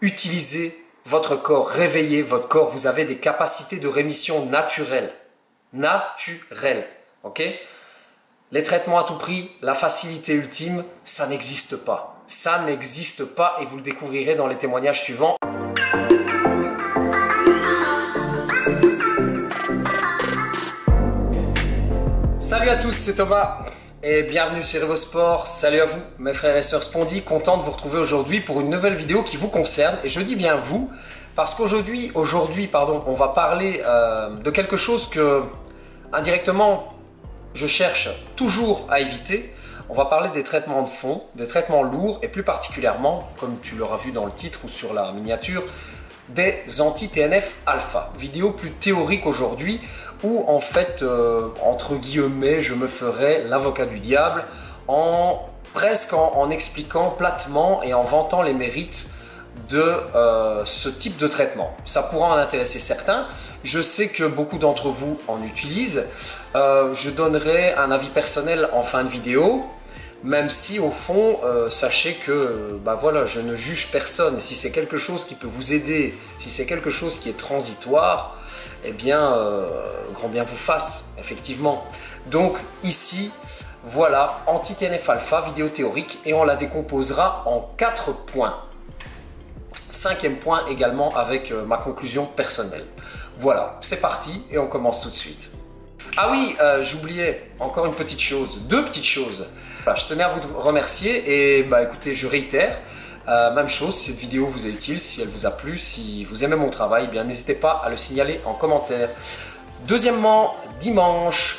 Utilisez votre corps, réveillez votre corps. Vous avez des capacités de rémission naturelles. Naturelles. Ok? Les traitements à tout prix, la facilité ultime, ça n'existe pas. Ça n'existe pas et vous le découvrirez dans les témoignages suivants. Salut à tous, c'est Thomas et bienvenue sur EvoSport. Salut à vous mes frères et sœurs Spondy, content de vous retrouver aujourd'hui pour une nouvelle vidéo qui vous concerne. Et je dis bien vous, parce qu'aujourd'hui, on va parler de quelque chose que indirectement je cherche toujours à éviter. On va parler des traitements de fond, des traitements lourds et plus particulièrement, comme tu l'auras vu dans le titre ou sur la miniature, des anti-TNF alpha. Vidéo plus théorique aujourd'hui où en fait, entre guillemets, je me ferai l'avocat du diable presque en expliquant platement et en vantant les mérites de ce type de traitement. Ça pourra en intéresser certains. Je sais que beaucoup d'entre vous en utilisent. Je donnerai un avis personnel en fin de vidéo. Même si au fond, sachez que voilà, je ne juge personne. Si c'est quelque chose qui peut vous aider, si c'est quelque chose qui est transitoire, eh bien, grand bien vous fasse, effectivement. Donc ici, voilà, anti-TNF alpha, vidéo théorique, et on la décomposera en 4 points. 5e point également avec ma conclusion personnelle. Voilà, c'est parti et on commence tout de suite. Ah oui, j'oubliais encore une petite chose, 2 petites choses. Voilà, je tenais à vous remercier et écoutez, je réitère, même chose, si cette vidéo vous est utile, si elle vous a plu, si vous aimez mon travail, eh bien n'hésitez pas à le signaler en commentaire. Deuxièmement, dimanche,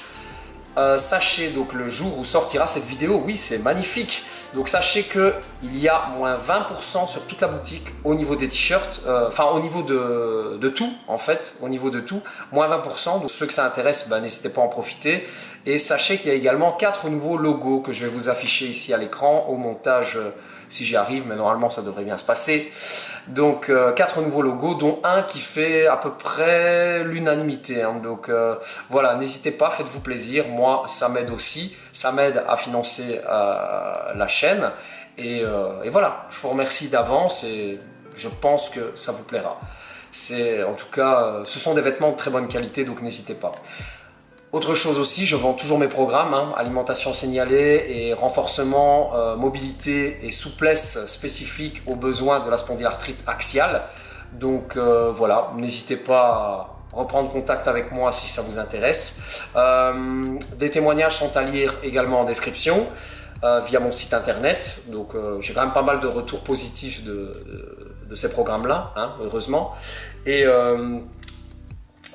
sachez donc le jour où sortira cette vidéo, oui c'est magnifique, donc sachez que il y a moins 20% sur toute la boutique au niveau des t-shirts, enfin au niveau de tout en fait, au niveau de tout, moins 20%, donc ceux que ça intéresse, n'hésitez pas à en profiter. Et sachez qu'il y a également 4 nouveaux logos que je vais vous afficher ici à l'écran, au montage si j'y arrive, mais normalement ça devrait bien se passer. Donc 4 nouveaux logos, dont un qui fait à peu près l'unanimité. Hein. Donc voilà, n'hésitez pas, faites-vous plaisir. Moi, ça m'aide aussi. Ça m'aide à financer la chaîne. Et voilà, je vous remercie d'avance et je pense que ça vous plaira. En tout cas, ce sont des vêtements de très bonne qualité, donc n'hésitez pas. Autre chose aussi, je vends toujours mes programmes, alimentation signalée et renforcement, mobilité et souplesse spécifique aux besoins de la spondylarthrite axiale. Donc voilà, n'hésitez pas à reprendre contact avec moi si ça vous intéresse. Des témoignages sont à lire également en description via mon site internet. Donc j'ai quand même pas mal de retours positifs de ces programmes-là, heureusement. Et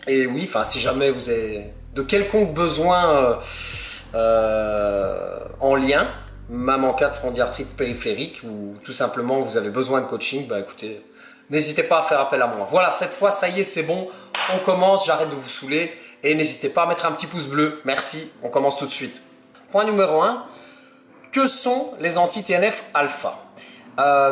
oui, si jamais vous avez de quelconque besoin en lien, même en cas de spondylarthrite périphérique ou tout simplement vous avez besoin de coaching, écoutez, n'hésitez pas à faire appel à moi. Voilà, cette fois, ça y est, c'est bon, on commence, j'arrête de vous saouler et n'hésitez pas à mettre un petit pouce bleu, merci, on commence tout de suite. Point numéro 1, que sont les anti-TNF alpha?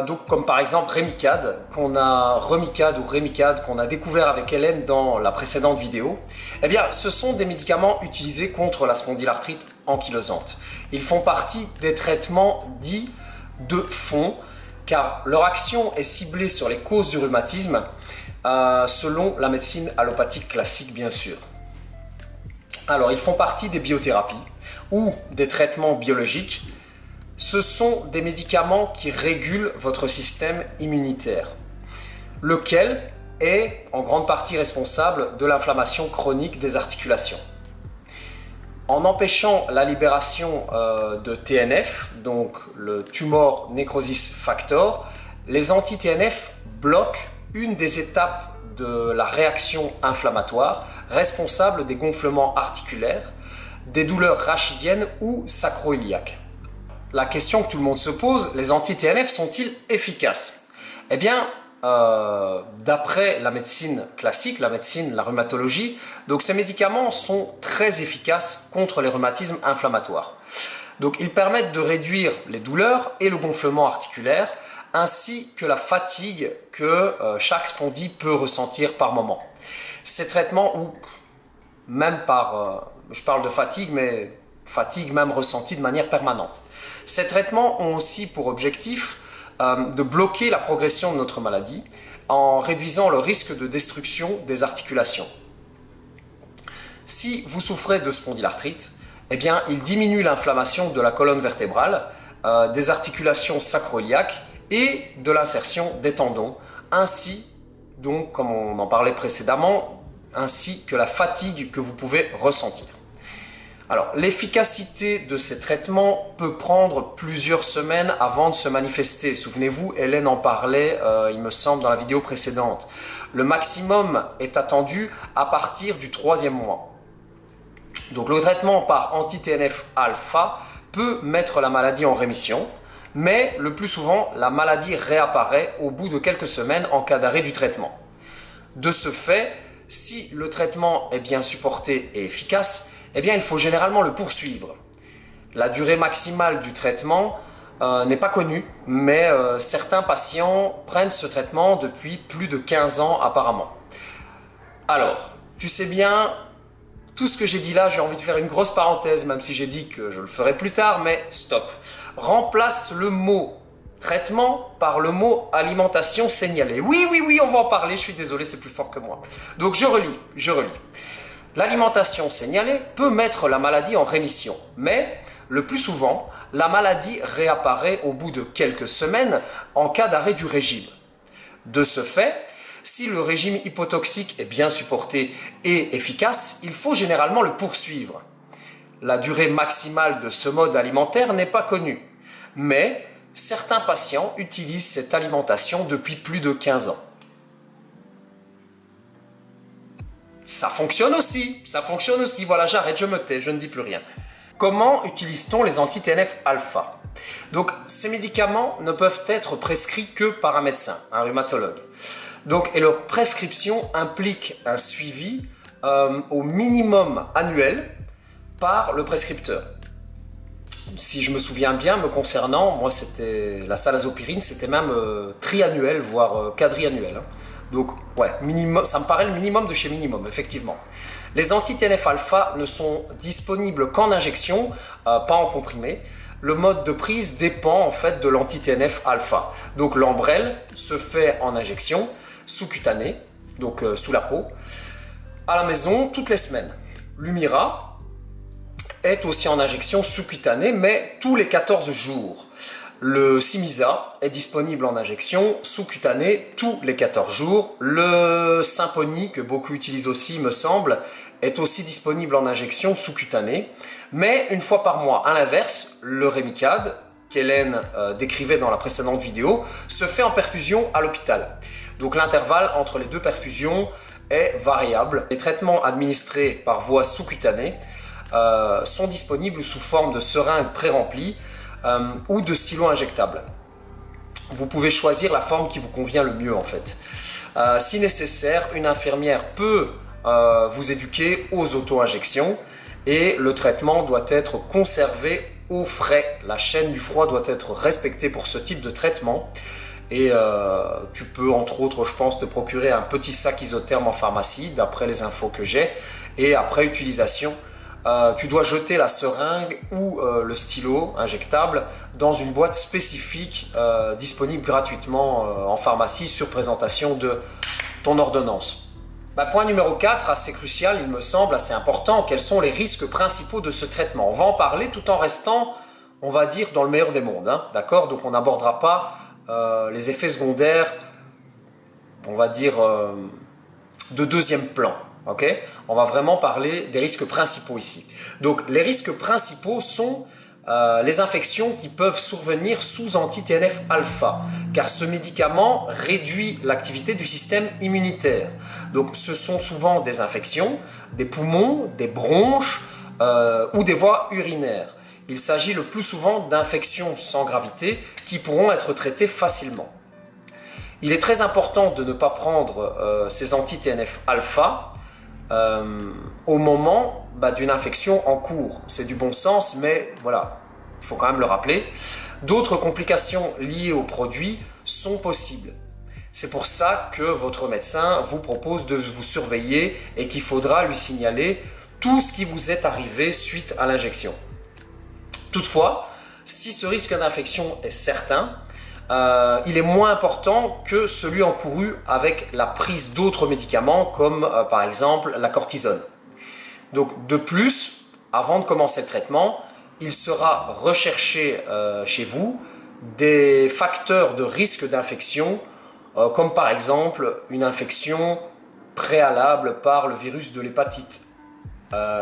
Donc comme par exemple Remicade qu'on a découvert avec Hélène dans la précédente vidéo, eh bien ce sont des médicaments utilisés contre la spondylarthrite ankylosante. Ils font partie des traitements dits de fond car leur action est ciblée sur les causes du rhumatisme selon la médecine allopathique classique bien sûr. Alors ils font partie des biothérapies ou des traitements biologiques. Ce sont des médicaments qui régulent votre système immunitaire, lequel est en grande partie responsable de l'inflammation chronique des articulations. En empêchant la libération de TNF, donc le Tumor Necrosis Factor, les anti-TNF bloquent une des étapes de la réaction inflammatoire responsable des gonflements articulaires, des douleurs rachidiennes ou sacro-iliaques. La question que tout le monde se pose, les anti-TNF sont-ils efficaces? Eh bien, d'après la médecine classique, la rhumatologie, donc ces médicaments sont très efficaces contre les rhumatismes inflammatoires. Donc ils permettent de réduire les douleurs et le gonflement articulaire, ainsi que la fatigue que chaque spondy peut ressentir par moment. Ces traitements, ou même je parle de fatigue, mais fatigue même ressentie de manière permanente. Ces traitements ont aussi pour objectif de bloquer la progression de notre maladie en réduisant le risque de destruction des articulations. Si vous souffrez de spondylarthrite, eh bien, il diminue l'inflammation de la colonne vertébrale, des articulations sacro-iliaques et de l'insertion des tendons, ainsi, donc, comme on en parlait précédemment, ainsi que la fatigue que vous pouvez ressentir. Alors, l'efficacité de ces traitements peut prendre plusieurs semaines avant de se manifester. Souvenez-vous, Hélène en parlait, il me semble, dans la vidéo précédente. Le maximum est attendu à partir du 3e mois. Donc, le traitement par anti-TNF-alpha peut mettre la maladie en rémission, mais le plus souvent, la maladie réapparaît au bout de quelques semaines en cas d'arrêt du traitement. De ce fait, si le traitement est bien supporté et efficace, eh bien, il faut généralement le poursuivre. La durée maximale du traitement n'est pas connue, mais certains patients prennent ce traitement depuis plus de 15 ans apparemment. Alors, tu sais bien, tout ce que j'ai dit là, j'ai envie de faire une grosse parenthèse, même si j'ai dit que je le ferai plus tard, mais stop. Remplace le mot traitement par le mot alimentation signalée. Oui, on va en parler, je suis désolé, c'est plus fort que moi. Donc je relis. L'alimentation signalée peut mettre la maladie en rémission, mais le plus souvent, la maladie réapparaît au bout de quelques semaines en cas d'arrêt du régime. De ce fait, si le régime hypotoxique est bien supporté et efficace, il faut généralement le poursuivre. La durée maximale de ce mode alimentaire n'est pas connue, mais certains patients utilisent cette alimentation depuis plus de 15 ans. Ça fonctionne aussi, voilà, j'arrête, je me tais, je ne dis plus rien. Comment utilise-t-on les anti-TNF-alpha? Donc, ces médicaments ne peuvent être prescrits que par un médecin, un rhumatologue. Donc, et leur prescription implique un suivi au minimum annuel par le prescripteur. Si je me souviens bien, me concernant, moi c'était la salazopyrine, c'était même triannuel, voire quadriannuel. Donc, ouais, minimum, ça me paraît le minimum de chez minimum, effectivement. Les anti-TNF-alpha ne sont disponibles qu'en injection, pas en comprimé. Le mode de prise dépend en fait de l'anti-TNF-alpha. Donc, l'Enbrel se fait en injection sous-cutanée, donc sous la peau, à la maison toutes les semaines. L'Humira est aussi en injection sous-cutanée, mais tous les 14 jours. Le Cymisa est disponible en injection sous-cutanée tous les 14 jours. Le Symphony, que beaucoup utilisent aussi, me semble, est aussi disponible en injection sous-cutanée, mais une fois par mois. À l'inverse, le Remicade, qu'Hélène décrivait dans la précédente vidéo, se fait en perfusion à l'hôpital. Donc l'intervalle entre les deux perfusions est variable. Les traitements administrés par voie sous-cutanée sont disponibles sous forme de seringues pré-remplies ou de stylos injectables. Vous pouvez choisir la forme qui vous convient le mieux en fait. Si nécessaire, une infirmière peut vous éduquer aux auto-injections et le traitement doit être conservé au frais. La chaîne du froid doit être respectée pour ce type de traitement. Et tu peux entre autres, je pense, te procurer un petit sac isotherme en pharmacie d'après les infos que j'ai. Et après utilisation, tu dois jeter la seringue ou le stylo injectable dans une boîte spécifique disponible gratuitement en pharmacie sur présentation de ton ordonnance. Point numéro 4, assez crucial, il me semble, assez important, quels sont les risques principaux de ce traitement? On va en parler tout en restant, on va dire, dans le meilleur des mondes, hein, d'accord? Donc on n'abordera pas les effets secondaires, on va dire, de deuxième plan. Okay, on va vraiment parler des risques principaux ici. Donc les risques principaux sont les infections qui peuvent survenir sous anti-TNF-alpha, car ce médicament réduit l'activité du système immunitaire. Donc ce sont souvent des infections, des poumons, des bronches ou des voies urinaires. Il s'agit le plus souvent d'infections sans gravité qui pourront être traitées facilement. Il est très important de ne pas prendre ces anti-TNF-alpha au moment d'une infection en cours. C'est du bon sens, mais voilà, il faut quand même le rappeler. D'autres complications liées au produit sont possibles. C'est pour ça que votre médecin vous propose de vous surveiller et qu'il faudra lui signaler tout ce qui vous est arrivé suite à l'injection. Toutefois, si ce risque d'infection est certain, il est moins important que celui encouru avec la prise d'autres médicaments comme par exemple la cortisone. Donc de plus, avant de commencer le traitement, il sera recherché chez vous des facteurs de risque d'infection comme par exemple une infection préalable par le virus de l'hépatite.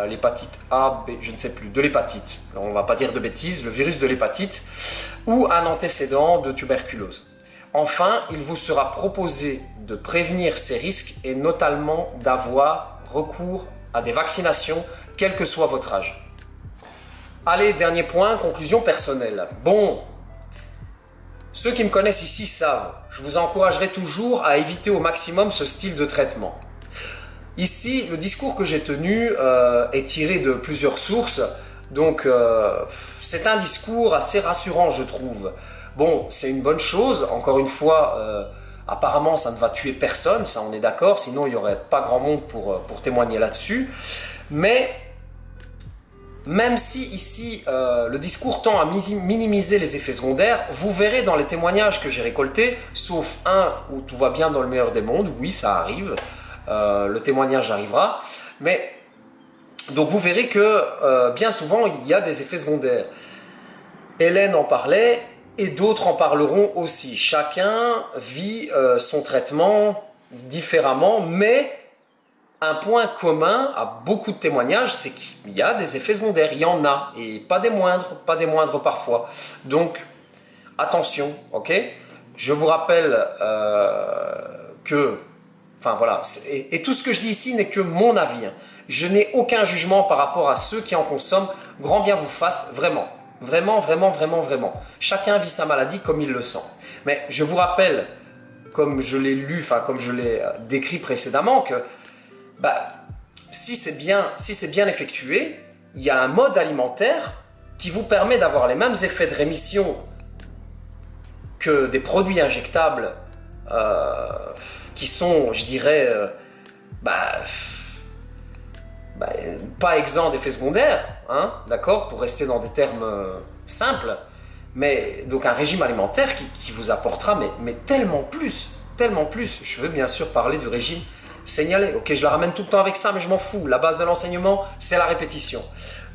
L'hépatite A, B, je ne sais plus, de l'hépatite, on ne va pas dire de bêtises, le virus de l'hépatite, ou un antécédent de tuberculose. Enfin, il vous sera proposé de prévenir ces risques et notamment d'avoir recours à des vaccinations, quel que soit votre âge. Allez, dernier point, conclusion personnelle. Bon, ceux qui me connaissent ici savent, je vous encouragerai toujours à éviter au maximum ce style de traitement. Ici, le discours que j'ai tenu est tiré de plusieurs sources, donc c'est un discours assez rassurant, je trouve. Bon, c'est une bonne chose, encore une fois, apparemment ça ne va tuer personne, ça on est d'accord, sinon il n'y aurait pas grand monde pour témoigner là-dessus. Mais même si ici le discours tend à minimiser les effets secondaires, vous verrez dans les témoignages que j'ai récoltés, sauf un où tout va bien dans le meilleur des mondes, oui ça arrive, le témoignage arrivera, mais donc vous verrez que bien souvent il y a des effets secondaires. Hélène en parlait et d'autres en parleront aussi. Chacun vit son traitement différemment, mais un point commun à beaucoup de témoignages, c'est qu'il y a des effets secondaires, il y en a, et pas des moindres parfois. Donc attention, ok? Je vous rappelle que enfin voilà, et tout ce que je dis ici n'est que mon avis. Hein. Je n'ai aucun jugement par rapport à ceux qui en consomment. Grand bien vous fasse, vraiment. Vraiment, vraiment, vraiment, vraiment. Chacun vit sa maladie comme il le sent. Mais je vous rappelle, comme je l'ai lu, enfin comme je l'ai décrit précédemment, que bah, si c'est bien effectué, il y a un mode alimentaire qui vous permet d'avoir les mêmes effets de rémission que des produits injectables qui sont, je dirais, pas exempts d'effets secondaires, hein, d'accord, pour rester dans des termes simples, mais donc un régime alimentaire qui vous apportera mais tellement plus. Je veux bien sûr parler du régime signalé, ok, je le ramène tout le temps avec ça, mais je m'en fous, la base de l'enseignement, c'est la répétition.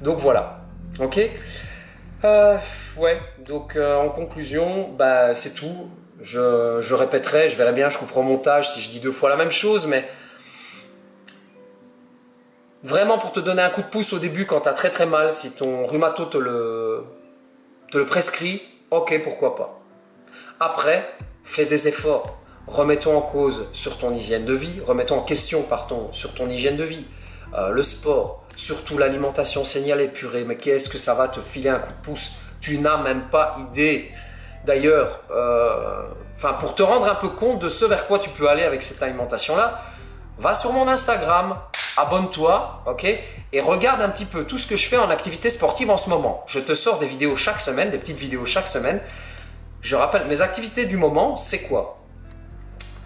Donc voilà, ok. Ouais, donc en conclusion, c'est tout. Je répéterai, je verrai bien, je couperai au montage si je dis 2 fois la même chose, mais vraiment pour te donner un coup de pouce au début quand tu as très mal, si ton rhumato te le prescrit, ok, pourquoi pas. Après, fais des efforts, remets-toi en cause sur ton hygiène de vie, remets-toi en question, sur ton hygiène de vie, le sport, surtout l'alimentation signalée, purée, mais qu'est-ce que ça va te filer un coup de pouce? Tu n'as même pas idée. D'ailleurs, pour te rendre un peu compte de ce vers quoi tu peux aller avec cette alimentation-là, va sur mon Instagram, abonne-toi, ok, et regarde un petit peu tout ce que je fais en activité sportive en ce moment. Je te sors des vidéos chaque semaine, des petites vidéos chaque semaine. Je rappelle, mes activités du moment, c'est quoi?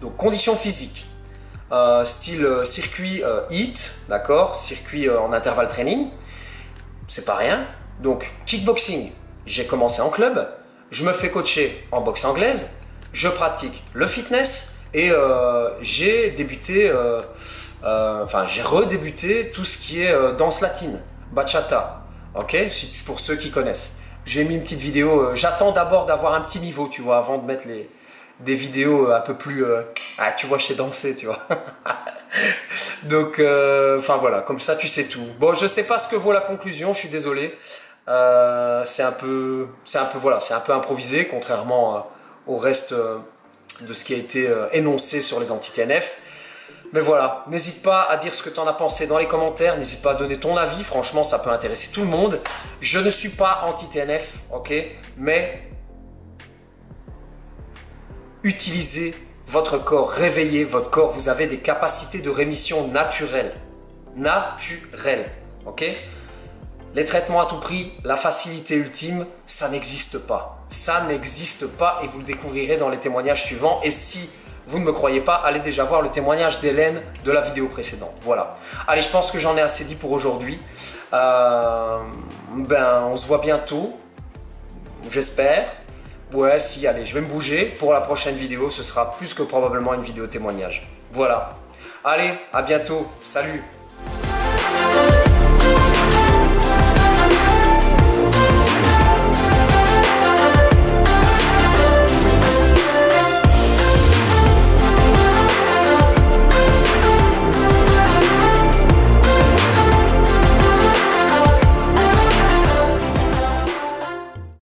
Donc, conditions physiques, style circuit HIIT, d'accord, circuit en intervalle training, c'est pas rien. Donc, kickboxing, j'ai commencé en club. Je me fais coacher en boxe anglaise, je pratique le fitness et j'ai redébuté tout ce qui est danse latine, bachata, ok, pour ceux qui connaissent. J'ai mis une petite vidéo, j'attends d'abord d'avoir un petit niveau, tu vois, avant de mettre des vidéos un peu plus, tu vois, je sais danser, tu vois. Donc, voilà, comme ça tu sais tout. Bon, je sais pas ce que vaut la conclusion, je suis désolé. C'est un peu improvisé, contrairement au reste de ce qui a été énoncé sur les anti-TNF. Mais voilà, n'hésite pas à dire ce que tu en as pensé dans les commentaires, n'hésite pas à donner ton avis, franchement ça peut intéresser tout le monde. Je ne suis pas anti-TNF, ok, mais utilisez votre corps, réveillez votre corps, vous avez des capacités de rémission naturelles, ok. Les traitements à tout prix, la facilité ultime, ça n'existe pas. Ça n'existe pas et vous le découvrirez dans les témoignages suivants. Et si vous ne me croyez pas, allez déjà voir le témoignage d'Hélène de la vidéo précédente. Voilà. Allez, je pense que j'en ai assez dit pour aujourd'hui. On se voit bientôt, j'espère. Ouais, si, allez, je vais me bouger. Pour la prochaine vidéo, ce sera plus que probablement une vidéo témoignage. Voilà. Allez, à bientôt. Salut.